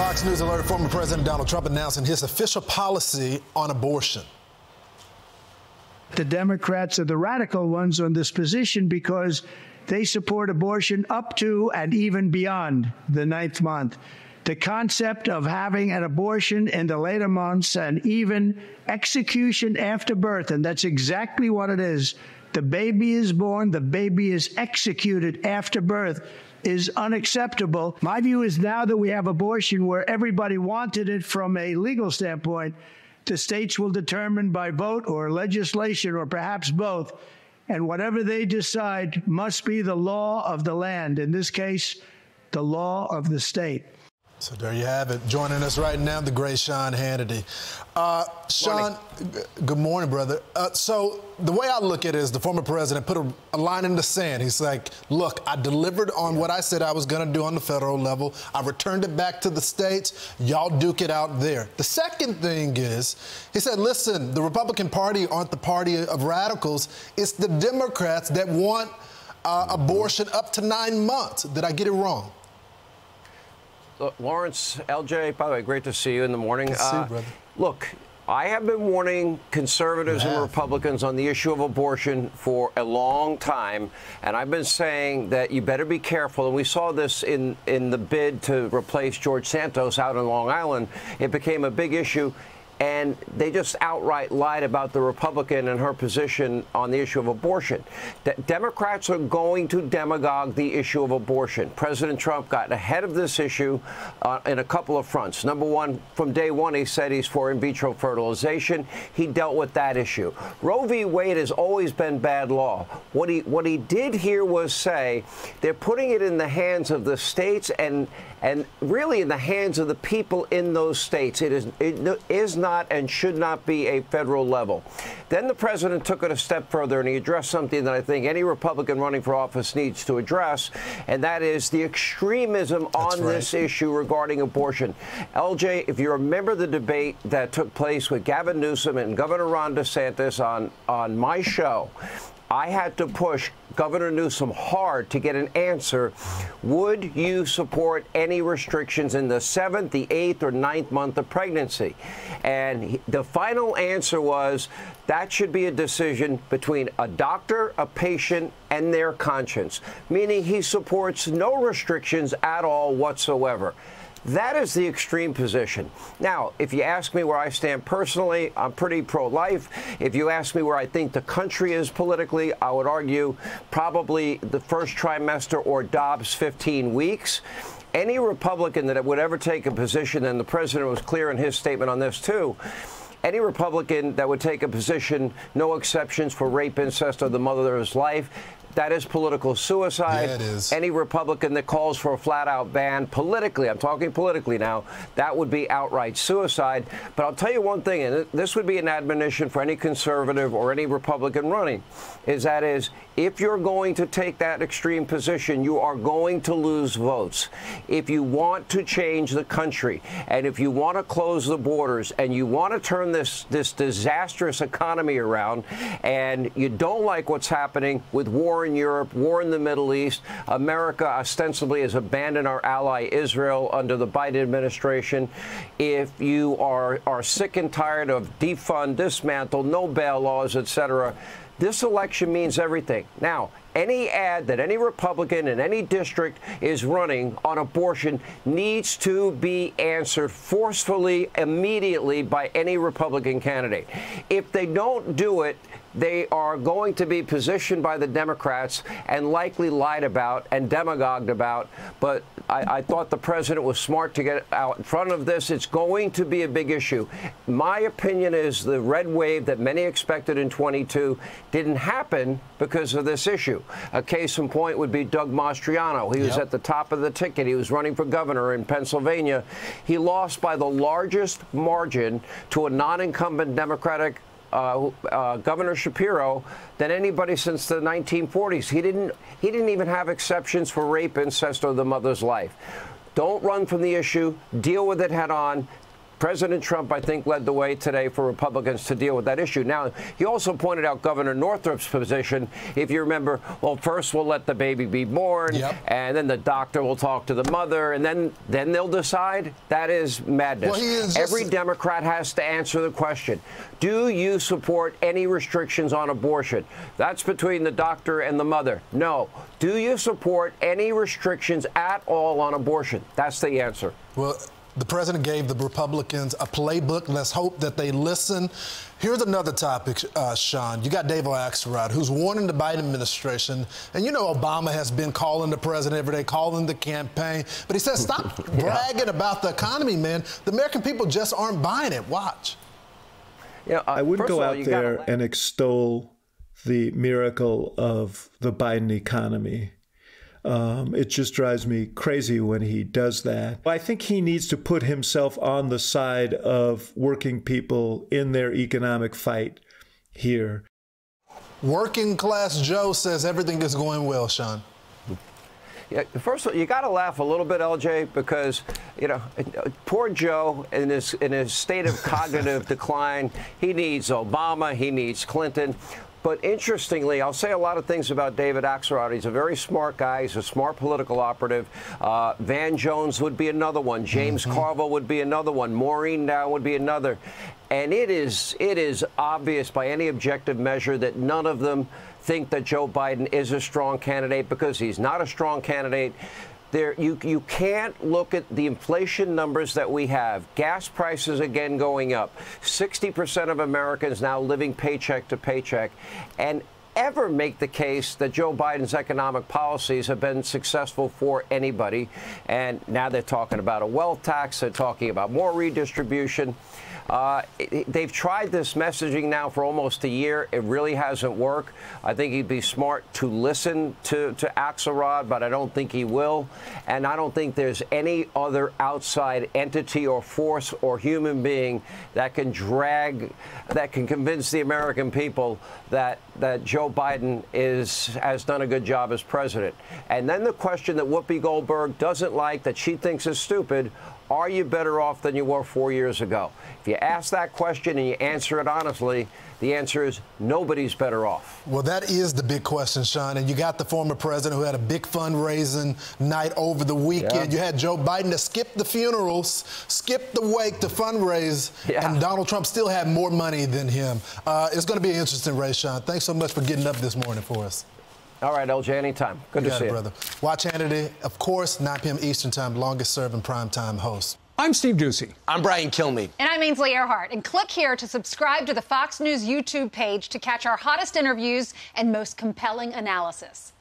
Fox News alerted former President Donald Trump announcing his official policy on abortion. The Democrats are the radical ones on this position because they support abortion up to and even beyond the 9th month. The concept of having an abortion in the later months and even execution after birth, and that's exactly what it is. The baby is born, the baby is executed after birth, is unacceptable. My view is now that we have abortion where everybody wanted it from a legal standpoint, the states will determine by vote or legislation or perhaps both, and whatever they decide must be the law of the land, in this case, the law of the state. So there you have it. Joining us right now, the great Sean Hannity. Sean, good morning, brother. So the way I look at it is the former president put a line in the sand. He's like, look, I delivered on what I said I was going to do on the federal level. I returned it back to the states. Y'all duke it out there. The second thing is, he said, listen, the Republican Party aren't the party of radicals. It's the Democrats that want abortion up to 9 months. Did I get it wrong? Lawrence, LJ, by the way, great to see you in the morning. Good to see you, brother. Look, I have been warning conservatives and Republicans on the issue of abortion for a long time, and I've been saying that you better be careful. And we saw this in the bid to replace George Santos out in Long Island. It became a big issue. And they just outright lied about the Republican and her position on the issue of abortion. Democrats are going to demagogue the issue of abortion. President Trump got ahead of this issue in a couple of fronts. Number one, from day one, he said he's for in vitro fertilization. He dealt with that issue. Roe v. Wade has always been bad law. What he did here was say they're putting it in the hands of the states and really in the hands of the people in those states. It is not and should not be a federal level. Then the president took it a step further and he addressed something that I think any Republican running for office needs to address, and that is the extremism on this issue regarding abortion. LJ, if you remember the debate that took place with Gavin Newsom and Governor Ron DeSantis on my show, I had to push Governor Newsom hard to get an answer. Would you support any restrictions in the 7th, the 8th, or 9th month of pregnancy? And the final answer was that should be a decision between a doctor, a patient, and their conscience, meaning he supports no restrictions at all whatsoever. That is the extreme position. Now, if you ask me where I stand personally, I'm pretty pro-life. If you ask me where I think the country is politically, I would argue probably the first trimester or Dobbs 15 weeks. Any Republican that would ever take a position, and the president was clear in his statement on this too, any Republican that would take a position, no exceptions for rape, incest, or the mother's life, that is political suicide. Yeah, it is. Any Republican that calls for a flat-out ban politically, I'm talking politically now, that would be outright suicide. But I'll tell you one thing, and this would be an admonition for any conservative or any Republican running, is if you're going to take that extreme position, you are going to lose votes. If you want to change the country, and if you want to close the borders, and you want to turn this disastrous economy around, and you don't like what's happening with war in Europe, war in the Middle East, America ostensibly has abandoned our ally Israel under the Biden administration. If you are sick and tired of defund, dismantle, no bail laws, etc., this election means everything. Now, any ad that any Republican in any district is running on abortion needs to be answered forcefully, immediately by any Republican candidate. If they don't do it, they are going to be positioned by the Democrats and likely lied about and demagogued about. But I thought the president was smart to get out in front of this. It's going to be a big issue. My opinion is the red wave that many expected in 22 didn't happen because of this issue. A case in point would be Doug Mastriano. He was at the top of the ticket. He was running for governor in Pennsylvania. He lost by the largest margin to a non-incumbent Democratic Governor Shapiro than anybody since the 1940s. He didn't even have exceptions for rape, incest, or the mother's life. Don't run from the issue. Deal with it head on. President Trump, I think, led the way today for Republicans to deal with that issue. Now, he also pointed out Governor Northrup's position. If you remember, well, first we'll let the baby be born, and then the doctor will talk to the mother, and then they'll decide. That is madness. Well, every Democrat has to answer the question, do you support any restrictions on abortion? That's between the doctor and the mother. No. Do you support any restrictions at all on abortion? That's the answer. Well, the president gave the Republicans a playbook. Let's hope that they listen. Here's another topic, Sean. You got David Axelrod, who's warning the Biden administration. And you know Obama has been calling the president every day, calling the campaign. But he says, stop bragging about the economy, man. The American people just aren't buying it. Watch. Yeah, I wouldn't go out there and extol the miracle of the Biden economy. It just drives me crazy when he does that. I think he needs to put himself on the side of working people in their economic fight here. Working class Joe says everything is going well, Sean. Yeah, first of all, you got to laugh a little bit, LJ, because, you know, poor Joe in his state of cognitive decline, he needs Obama, he needs Clinton. But interestingly, I'll say a lot of things about David Axelrod. He's a very smart guy. He's a smart political operative. Van Jones would be another one. James Carville would be another one. Maureen Dow would be another. And it is obvious by any objective measure that none of them think that Joe Biden is a strong candidate, because he's not a strong candidate. You can't look at the inflation numbers that we have. Gas prices again going up. 60% of Americans now living paycheck to paycheck, and ever make the case that Joe Biden's economic policies have been successful for anybody. And now they're talking about a wealth tax. They're talking about more redistribution. They've tried this messaging now for almost a year. It really hasn't worked. I think he'd be smart to listen to Axelrod, but I don't think he will. And I don't think there's any other outside entity or force or human being that can convince the American people that Joe Biden has done a good job as president. And then the question that Whoopi Goldberg doesn't like, that she thinks is stupid: are you better off than you were 4 years ago? If you ask that question and you answer it honestly, the answer is nobody's better off. Well, that is the big question, Sean. And you got the former president who had a big fundraising night over the weekend. You had Joe Biden to skip the funerals, skip the wake to fundraise, and Donald Trump still had more money than him. It's going to be an interesting race, Sean. Thanks so much for getting up this morning for us. All right, LJ, anytime. Good to see you, brother. Watch Hannity, of course, 9 p.m. Eastern Time, longest-serving primetime host. I'm Steve Doocy. I'm Brian Kilmeade. And I'm Ainsley Earhart. And click here to subscribe to the Fox News YouTube page to catch our hottest interviews and most compelling analysis.